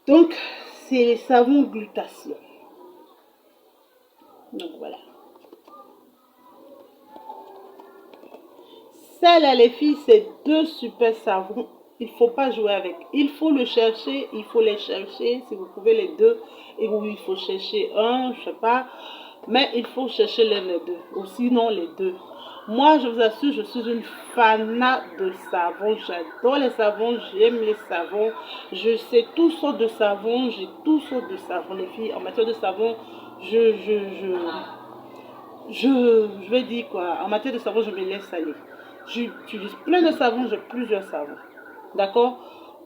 Donc, c'est les savons glutathion. Donc, voilà. Ça, là, les filles, c'est deux super savons. Il ne faut pas jouer avec. Il faut le chercher, il faut les chercher. Si vous pouvez les deux, et oui, il faut chercher un, je ne sais pas. Mais il faut chercher l'un des deux. Ou sinon, les deux. Moi, je vous assure, je suis une fanat de savon. J'adore les savons, j'aime les savons. Je sais toutes sortes de savons, j'ai toutes sortes de savons, les filles. En matière de savon, je, je, je, je vais dire quoi, en matière de savon, je me laisse aller. J'utilise plein de savons, j'ai plusieurs savons. D'accord.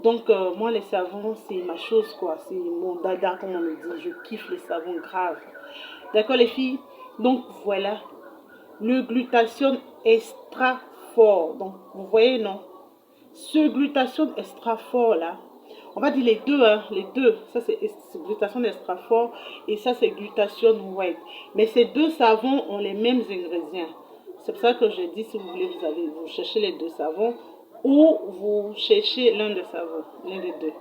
Donc, moi, les savons, c'est ma chose, quoi. C'est mon dada, comme on le dit. Je kiffe les savons graves. D'accord, les filles. Donc, voilà. Le glutathione extra fort. Donc, vous voyez, non? Ce glutathione extra fort, là, on va dire les deux, hein, les deux. Ça, c'est glutathione extra fort et ça, c'est glutathione white. Mais ces deux savons ont les mêmes ingrédients. C'est pour ça que je dis, si vous voulez, vous cherchez les deux savons ou vous cherchez l'un des savons, l'un des deux.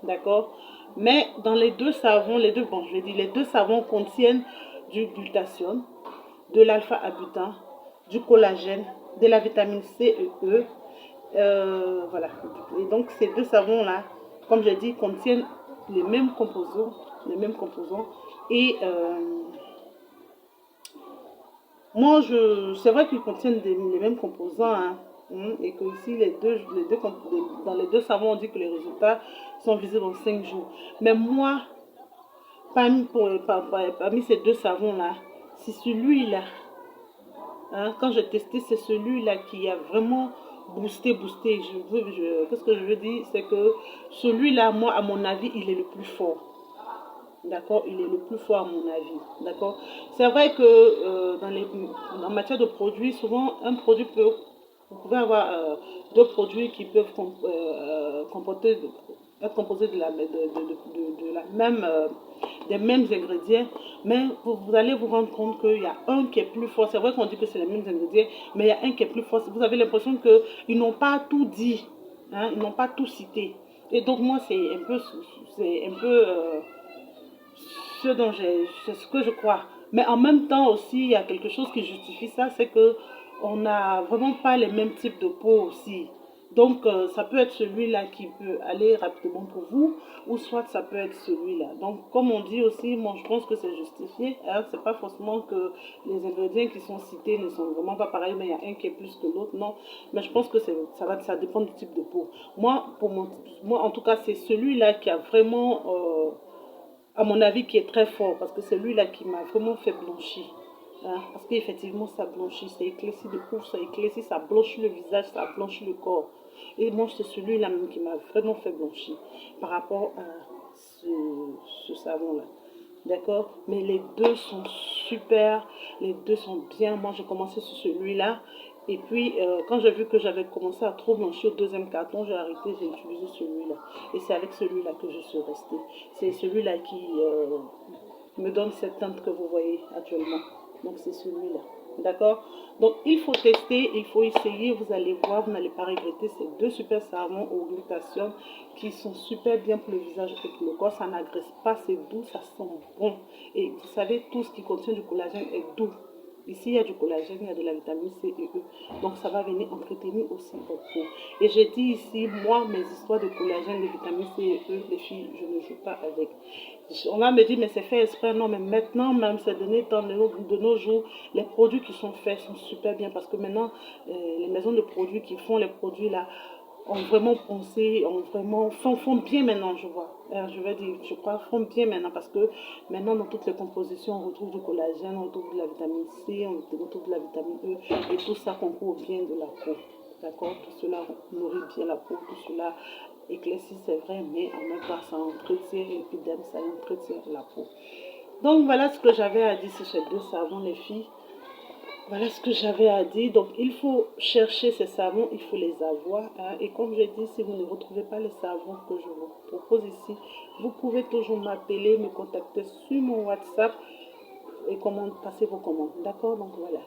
D'accord. Mais dans les deux savons, les deux, bon, je vais dire, les deux savons contiennent du glutathione, de l'alpha-abutane, du collagène, de la vitamine C et E. Voilà. Et donc ces deux savons-là, comme je dis, contiennent les mêmes composants, les mêmes composants. Et moi, c'est vrai qu'ils contiennent les mêmes composants, hein, et que ici, dans les deux savons, on dit que les résultats sont visibles en 5 jours. Mais moi, parmi ces deux savons-là, c'est celui-là. Hein, quand j'ai testé, c'est celui-là qui a vraiment boosté. Qu'est-ce que je veux dire? C'est que celui-là, moi, à mon avis, il est le plus fort. D'accord. Il est le plus fort à mon avis. D'accord. C'est vrai que en matière de produits, souvent, un produit peut... Vous pouvez avoir deux produits qui peuvent comporter, être composés de la même, des mêmes ingrédients, mais vous allez vous rendre compte qu'il y a un qui est plus fort. C'est vrai qu'on dit que c'est les mêmes ingrédients, mais il y a un qui est plus fort. Vous avez l'impression qu'ils n'ont pas tout dit, hein, ils n'ont pas tout cité. Et donc moi, c'est un peu c'est ce que je crois. Mais en même temps aussi, il y a quelque chose qui justifie ça, c'est que on n'a vraiment pas les mêmes types de peau aussi. Donc, ça peut être celui-là qui peut aller rapidement pour vous, ou soit ça peut être celui-là. Donc, comme on dit aussi, moi je pense que c'est justifié. Hein, c'est pas forcément que les ingrédients qui sont cités ne sont vraiment pas pareils, mais il y a un qui est plus que l'autre. Non, mais je pense que ça dépend du type de peau. Moi en tout cas, c'est celui-là qui a vraiment à mon avis, qui est très fort, parce que c'est lui-là qui m'a vraiment fait blanchir. Hein, parce qu'effectivement, ça blanchit, ça éclaircit de ouf, ça éclaircit, ça blanchit le visage, ça blanchit le corps. Et moi, c'est celui-là même qui m'a vraiment fait blanchir par rapport à ce, ce savon-là. D'accord. Mais les deux sont super, les deux sont bien. Moi, j'ai commencé sur celui-là. Et puis, quand j'ai vu que j'avais commencé à trop blanchir au deuxième carton, j'ai arrêté, j'ai utilisé celui-là. Et c'est avec celui-là que je suis restée. C'est celui-là qui me donne cette teinte que vous voyez actuellement. Donc, c'est celui-là. D'accord. Donc, il faut tester, il faut essayer. Vous allez voir, vous n'allez pas regretter. Ces deux super savons au glutathione qui sont super bien pour le visage et pour le corps. Ça n'agresse pas, c'est doux, ça sent bon. Et vous savez, tout ce qui contient du collagène est doux. Ici, il y a du collagène, il y a de la vitamine C et E. Donc, ça va venir entretenir aussi votre peau. Et j'ai dit ici, moi, mes histoires de collagène, de vitamine C et E, les filles, je ne joue pas avec. On va me dire, mais c'est fait exprès. Non, mais maintenant, même ces derniers temps, de nos jours, les produits qui sont faits sont super bien. Parce que maintenant, les maisons de produits qui font les produits là, ont vraiment pensé, font bien maintenant, je vois. Je vais dire, je crois, font bien maintenant parce que maintenant, dans toutes les compositions, on retrouve du collagène, on retrouve de la vitamine C, on retrouve de la vitamine E, et tout ça concourt bien de la peau. D'accord. Tout cela nourrit bien la peau, tout cela éclaircit, c'est vrai, mais en même temps, ça entretient l'épiderme, ça entretient la peau. Donc, voilà ce que j'avais à dire sur ces deux savons, les filles. Voilà ce que j'avais à dire. Donc, il faut chercher ces savons, il faut les avoir. Hein. Et comme je dis, si vous ne retrouvez pas les savons que je vous propose ici, vous pouvez toujours m'appeler, me contacter sur mon WhatsApp et passer vos commandes. D'accord. Donc, voilà.